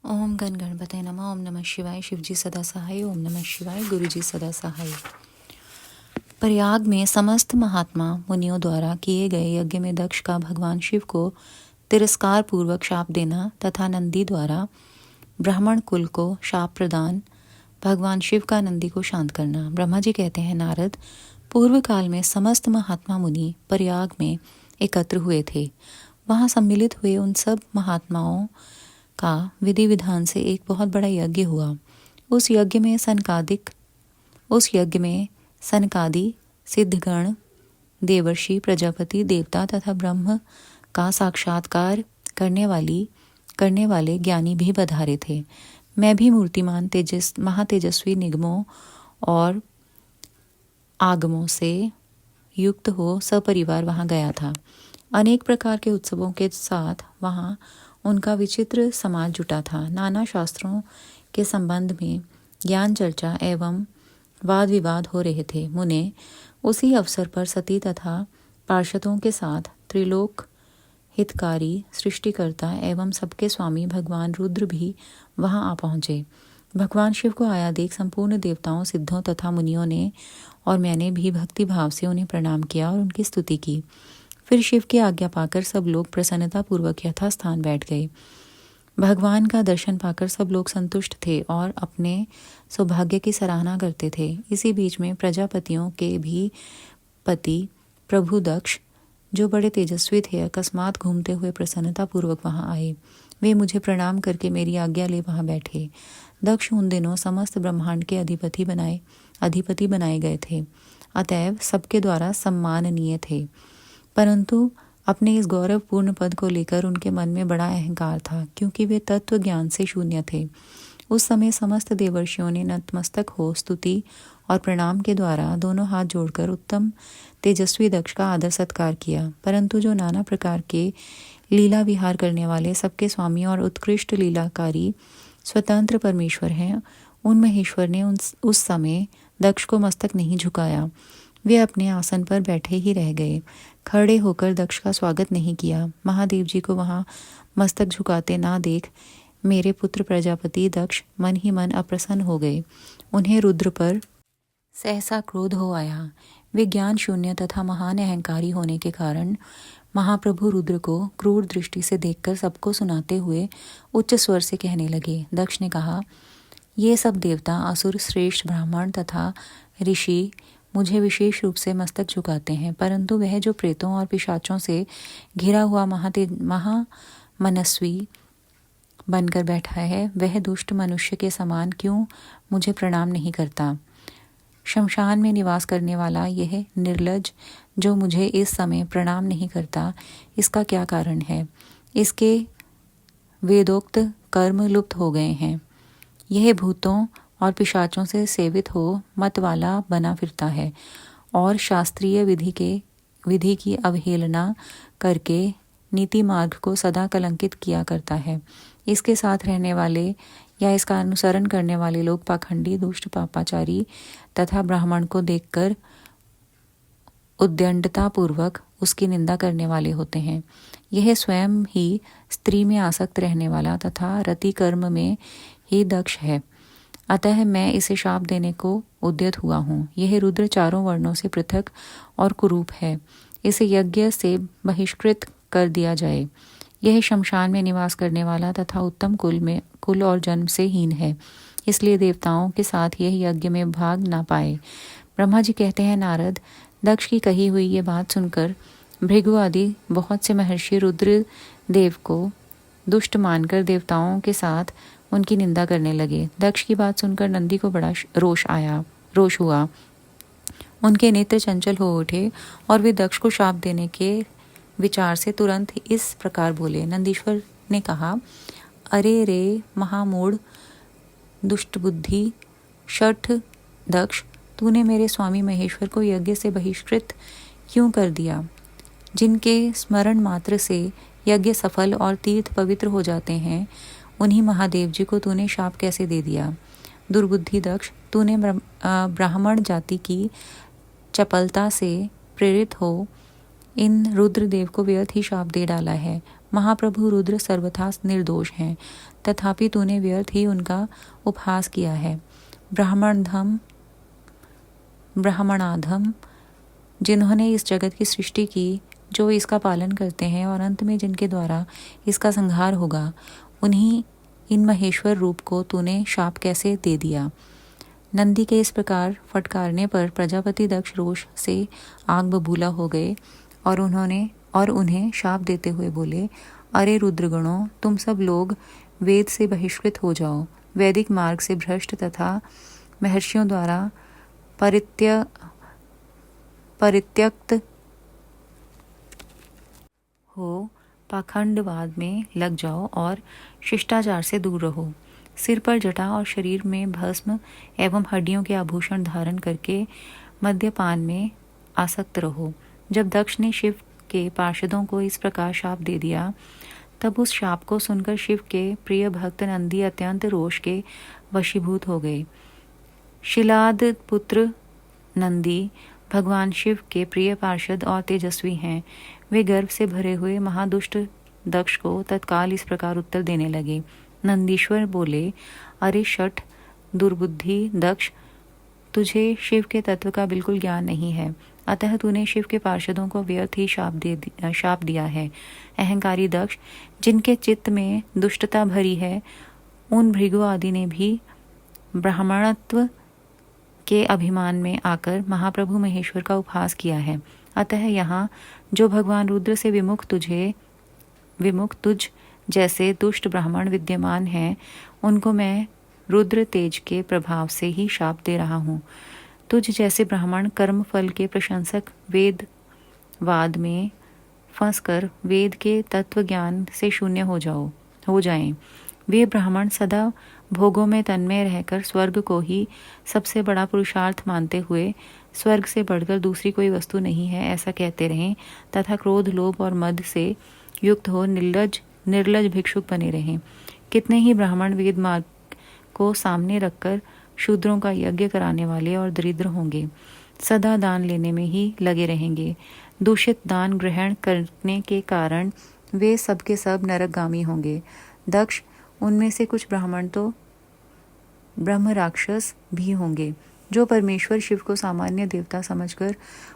ओम गण गणपते नमः। ओम नमः शिवाय। शिवजी सदा सहाय। ओम नमः शिवाय। गुरुजी सदा सहाय। प्रयाग में समस्त महात्मा मुनियों द्वारा किए गए यज्ञ में दक्ष का भगवान शिव को तिरस्कार पूर्वक शाप देना तथा नंदी द्वारा ब्राह्मण कुल को शाप प्रदान भगवान शिव का नंदी को शांत करना। ब्रह्मा जी कहते हैं, नारद, पूर्व काल में समस्त महात्मा मुनि प्रयाग में एकत्र हुए थे। वहां सम्मिलित हुए उन सब महात्माओं का विधि विधान से एक बहुत बड़ा यज्ञ हुआ। उस यज्ञ में सनकादि सिद्धगण, देवर्षि, प्रजापति, देवता तथा ब्रह्म का साक्षात्कार करने वाले ज्ञानी भी पधारे थे। मैं भी मूर्तिमान महातेजस्वी निगमों और आगमों से युक्त हो सपरिवार वहां गया था। अनेक प्रकार के उत्सवों के साथ वहां उनका विचित्र समाज जुटा था। नाना शास्त्रों के संबंध में ज्ञान चर्चा एवं वाद विवाद हो रहे थे। मुने उसी अवसर पर सती तथा पार्षदों के साथ त्रिलोक हितकारी सृष्टिकर्ता एवं सबके स्वामी भगवान रुद्र भी वहां आ पहुंचे। भगवान शिव को आया देख संपूर्ण देवताओं, सिद्धों तथा मुनियों ने और मैंने भी भक्ति भाव से उन्हें प्रणाम किया और उनकी स्तुति की। फिर शिव की आज्ञा पाकर सब लोग प्रसन्नता पूर्वक यथास्थान बैठ गए। भगवान का दर्शन पाकर सब लोग संतुष्ट थे और अपने सौभाग्य की सराहना करते थे। इसी बीच में प्रजापतियों के भी पति प्रभु दक्ष, जो बड़े तेजस्वी थे, अकस्मात घूमते हुए प्रसन्नता पूर्वक वहां आए। वे मुझे प्रणाम करके मेरी आज्ञा ले वहां बैठे। दक्ष उन दिनों समस्त ब्रह्मांड के अधिपति बनाए गए थे, अतएव सबके द्वारा सम्माननीय थे। परंतु अपने इस गौरवपूर्ण पद को लेकर उनके मन में बड़ा अहंकार था, क्योंकि वे तत्व ज्ञान से शून्य थे। उस समय समस्त देवर्षियों ने नतमस्तक हो स्तुति और प्रणाम के द्वारा दोनों हाथ जोड़कर उत्तम तेजस्वी दक्ष का आदर सत्कार किया। परंतु जो नाना प्रकार के लीला विहार करने वाले सबके स्वामी और उत्कृष्ट लीलाकारी स्वतंत्र परमेश्वर हैं, उन महेश्वर ने उस समय दक्ष को मस्तक नहीं झुकाया। वे अपने आसन पर बैठे ही रह गए। खड़े होकर दक्ष का स्वागत नहीं किया। महादेव जी को वहां मस्तक झुकाते ना देख मेरे पुत्र प्रजापति दक्ष मन ही मन अप्रसन्न हो गए। उन्हें रुद्र पर सहसा क्रोध हो आया। वे ज्ञान शून्य तथा महान अहंकारी होने के कारण महाप्रभु रुद्र को क्रूर दृष्टि से देखकर सबको सुनाते हुए उच्च स्वर से कहने लगे। दक्ष ने कहा, ये सब देवता, असुर, श्रेष्ठ ब्राह्मण तथा ऋषि मुझे विशेष रूप से मस्तक झुकाते हैं, परंतु वह जो प्रेतों और पिशाचों से घिरा हुआ महामनस्वी बनकर बैठा है, वह दुष्ट मनुष्य के समान क्यों मुझे प्रणाम नहीं करता। शमशान में निवास करने वाला यह निर्लज्ज जो मुझे इस समय प्रणाम नहीं करता, इसका क्या कारण है? इसके वेदोक्त कर्म लुप्त हो गए हैं। यह भूतों और पिशाचों से सेवित हो मत वाला बना फिरता है और शास्त्रीय विधि की अवहेलना करके नीति मार्ग को सदा कलंकित किया करता है। इसके साथ रहने वाले या इसका अनुसरण करने वाले लोग पाखंडी, दुष्ट, पापाचारी तथा ब्राह्मण को देखकर उद्दंडता पूर्वक उसकी निंदा करने वाले होते हैं। यह स्वयं ही स्त्री में आसक्त रहने वाला तथा रति कर्म में ही दक्ष है, अतः मैं इसे शाप देने को उद्यत हुआ हूँ। यह रुद्र चारों वर्णों से पृथक और कुरूप है, इसे यज्ञ से बहिष्कृत कर दिया जाए। यह शमशान में निवास करने वाला तथा उत्तम कुल और जन्म से हीन है, इसलिए देवताओं के साथ यह यज्ञ में भाग ना पाए। ब्रह्मा जी कहते हैं, नारद, दक्ष की कही हुई ये बात सुनकर भृगु आदि बहुत से महर्षि रुद्र देव को दुष्ट मानकर देवताओं के साथ उनकी निंदा करने लगे। दक्ष की बात सुनकर नंदी को बड़ा रोष हुआ। उनके नेत्र चंचल हो उठे और वे दक्ष को शाप देने के विचार से तुरंत इस प्रकार बोले। नंदीश्वर ने कहा, अरे रे महामूढ़, दुष्ट बुद्धि, शठ दक्ष, तूने मेरे स्वामी महेश्वर को यज्ञ से बहिष्कृत क्यों कर दिया? जिनके स्मरण मात्र से यज्ञ सफल और तीर्थ पवित्र हो जाते हैं, उन्हीं महादेव जी को तूने शाप कैसे दे दिया? दुर्बुद्धि दक्ष, तूने ब्राह्मण जाति की चपलता से प्रेरित हो इन रुद्रदेव को व्यर्थ ही शाप दे डाला है। महाप्रभु रुद्र सर्वथा निर्दोष हैं, तथापि तूने व्यर्थ ही उनका उपहास किया है। ब्राह्मणाधम जिन्होंने इस जगत की सृष्टि की, जो इसका पालन करते हैं और अंत में जिनके द्वारा इसका संहार होगा, उन्हीं इन महेश्वर रूप को तूने शाप कैसे दे दिया। नंदी के इस प्रकार फटकारने पर प्रजापति दक्ष रोष से आग बबूला हो गए और उन्हें शाप देते हुए बोले, अरे रुद्रगणों, तुम सब लोग वेद से बहिष्कृत हो जाओ, वैदिक मार्ग से भ्रष्ट तथा महर्षियों द्वारा परित्यक्त हो पाखंडवाद में लग जाओ और शिष्टाचार से दूर रहो। सिर पर जटा और शरीर में भस्म एवं हड्डियों के आभूषण धारण करके मद्यपान में आसक्त रहो। जब दक्ष ने शिव के पार्षदों को इस प्रकार शाप दे दिया, तब उस शाप को सुनकर शिव के प्रिय भक्त नंदी अत्यंत रोष के वशीभूत हो गए। शिलाद पुत्र नंदी भगवान शिव के प्रिय पार्षद और तेजस्वी हैं। वे गर्व से भरे हुए महादुष्ट दक्ष को तत्काल इस प्रकार उत्तर देने लगे। नंदीश्वर बोले, अरे शठ दुर्बुद्धि दक्ष, तुझे शिव के तत्व का बिल्कुल ज्ञान नहीं है, अतः तूने शिव के पार्षदों को व्यर्थ ही शाप दिया है। अहंकारी दक्ष, जिनके चित्त में दुष्टता भरी है, उन भृगु आदि ने भी ब्राह्मणत्व के अभिमान में आकर महाप्रभु महेश्वर का उपहास किया है। अतः यहाँ जो भगवान रुद्र से विमुख तुझ जैसे दुष्ट ब्राह्मण विद्यमान हैं, उनको मैं रुद्र तेज के प्रभाव से ही शाप दे रहा हूँ। तुझ जैसे ब्राह्मण कर्म फल के प्रशंसक वेदवाद में फंसकर वेद के तत्व ज्ञान से शून्य हो जाएं। वे ब्राह्मण सदा भोगों में तन्मय रहकर स्वर्ग को ही सबसे बड़ा पुरुषार्थ मानते हुए स्वर्ग से बढ़कर दूसरी कोई वस्तु नहीं है ऐसा कहते रहें, तथा क्रोध, लोभ और मद से युक्त हो निर्लज भिक्षुक बने रहें। कितने ही ब्राह्मण वेद मार्ग को सामने रखकर शूद्रों का यज्ञ कराने वाले और दरिद्र होंगे, सदा दान लेने में ही लगे रहेंगे। दूषित दान ग्रहण करने के कारण वे सबके सब नरकगामी होंगे। दक्ष, उनमें से कुछ ब्राह्मण तो ब्रह्म राक्षस भी होंगे। जो परमेश्वर शिव को सामान्य देवता समझकर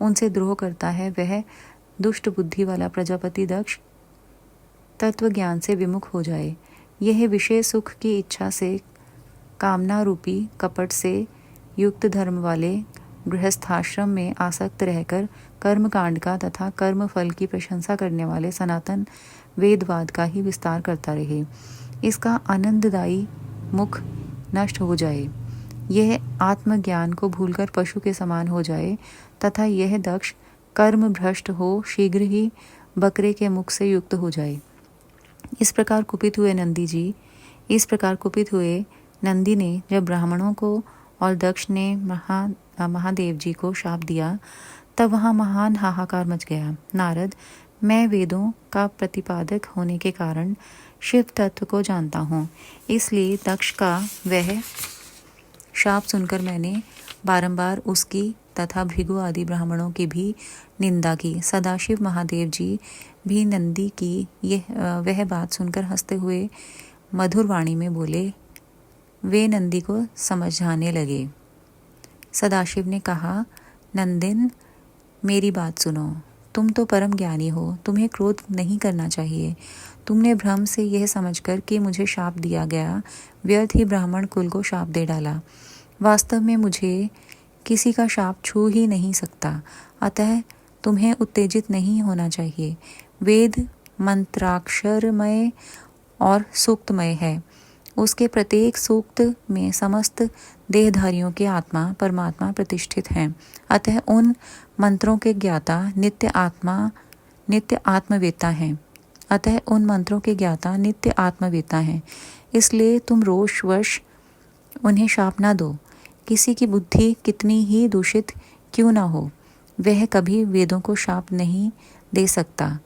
उनसे द्रोह करता है, वह दुष्ट बुद्धि वाला प्रजापति दक्ष तत्व ज्ञान से विमुख हो जाए। यह विषय सुख की इच्छा से कामना रूपी कपट से युक्त धर्म वाले गृहस्थाश्रम में आसक्त रहकर कर्म कांड का तथा कर्म फल की प्रशंसा करने वाले सनातन वेदवाद का ही विस्तार करता रहे। इसका आनंददायी मुख नष्ट हो जाए, यह आत्मज्ञान को भूलकर पशु के समान हो जाए तथा यह दक्ष कर्म भ्रष्ट हो शीघ्र ही बकरे के मुख से युक्त हो जाए। इस प्रकार कुपित हुए नंदी ने जब ब्राह्मणों को और दक्ष ने महादेव जी को शाप दिया, तब वहाँ महान हाहाकार मच गया। नारद, मैं वेदों का प्रतिपादक होने के कारण शिव तत्व को जानता हूँ, इसलिए दक्ष का वह शाप सुनकर मैंने बारंबार उसकी तथा भृगु आदि ब्राह्मणों की भी निंदा की। सदाशिव महादेव जी भी नंदी की वह बात सुनकर हंसते हुए मधुर वाणी में बोले। वे नंदी को समझाने लगे। सदाशिव ने कहा, नंदिन, मेरी बात सुनो। तुम तो परम ज्ञानी हो, तुम्हें क्रोध नहीं करना चाहिए। तुमने भ्रम से यह समझकर कि मुझे शाप दिया गया, व्यर्थ ही ब्राह्मण कुल को शाप दे डाला। वास्तव में मुझे किसी का शाप छू ही नहीं सकता, अतः तुम्हें उत्तेजित नहीं होना चाहिए। वेद मंत्राक्षरमय और सूक्तमय है। उसके प्रत्येक सूक्त में समस्त देहधारियों के आत्मा परमात्मा प्रतिष्ठित हैं। अतः उन मंत्रों के ज्ञाता नित्य आत्मवेता हैं। इसलिए तुम रोषवश उन्हें शाप ना दो। किसी की बुद्धि कितनी ही दूषित क्यों ना हो, वह कभी वेदों को शाप नहीं दे सकता।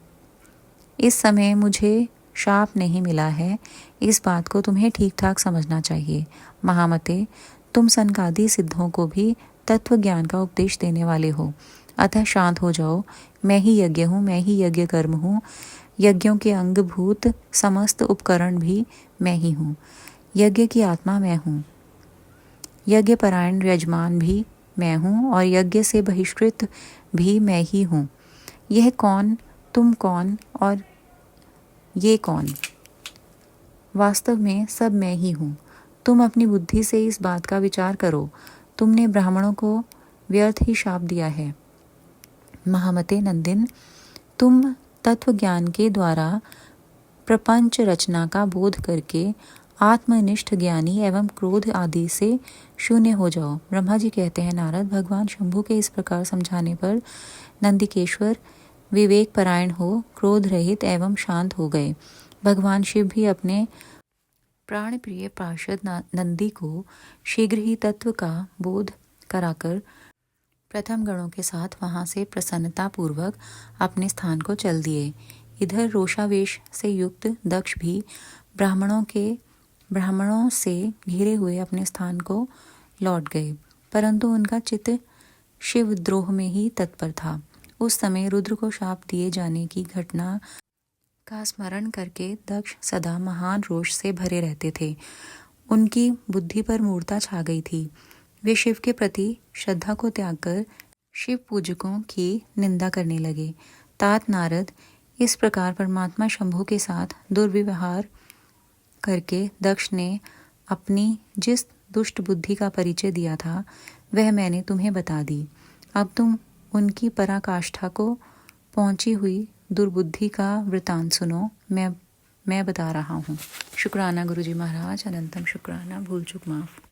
इस समय मुझे शाप नहीं मिला है, इस बात को तुम्हें ठीक ठाक समझना चाहिए। महामते, तुम सनकादि सिद्धों को भी तत्व ज्ञान का उपदेश देने वाले हो, अतः शांत हो जाओ। मैं ही यज्ञ हूँ, मैं ही यज्ञ कर्म हूँ। यज्ञों के अंगभूत समस्त उपकरण भी मैं ही हूँ। यज्ञ की आत्मा मैं हूँ। यज्ञ परायण यजमान भी मैं हूँ और यज्ञ से बहिष्कृत भी मैं ही हूँ। यह कौन, तुम कौन और ये कौन? वास्तव में सब मैं ही हूँ। तुम अपनी बुद्धि से इस बात का विचार करो। तुमने ब्राह्मणों को व्यर्थ ही शाप दिया है। महामते नंदिन, तुम तत्व ज्ञान के द्वारा प्रपंच रचना का बोध करके आत्मनिष्ठ ज्ञानी एवं क्रोध आदि से शून्य हो जाओ। ब्रह्मा जी कहते हैं, नारद, भगवान शंभु के इस प्रकार समझाने पर नंदिकेश्वर विवेक परायण हो क्रोध रहित एवं शांत हो गए। भगवान शिव भी अपने प्राण प्रिय पार्षद नंदी को शीघ्र ही तत्व का बोध कराकर प्रथम गणों के साथ वहां से प्रसन्नता पूर्वक अपने स्थान को चल दिए। इधर रोषावेश से युक्त दक्ष भी ब्राह्मणों से घिरे हुए अपने स्थान को लौट गए, परंतु उनका चित्त शिवद्रोह में ही तत्पर था। उस समय रुद्र को शाप दिए जाने की घटना का स्मरण करके दक्ष सदा महान रोष से भरे रहते थे। उनकी बुद्धि पर मूर्छा छा गई थी। वे शिव के प्रति श्रद्धा को त्याग कर शिव पूजकों की निंदा करने लगे। तात नारद, इस प्रकार परमात्मा शंभु के साथ दुर्व्यवहार करके दक्ष ने अपनी जिस दुष्ट बुद्धि का परिचय दिया था वह मैंने तुम्हें बता दी। अब तुम उनकी पराकाष्ठा को पहुंची हुई दुर्बुद्धि का वृतांत सुनो। मैं बता रहा हूँ। शुक्राना गुरुजी महाराज, अनंतम शुक्राना, भूल चूक माफ।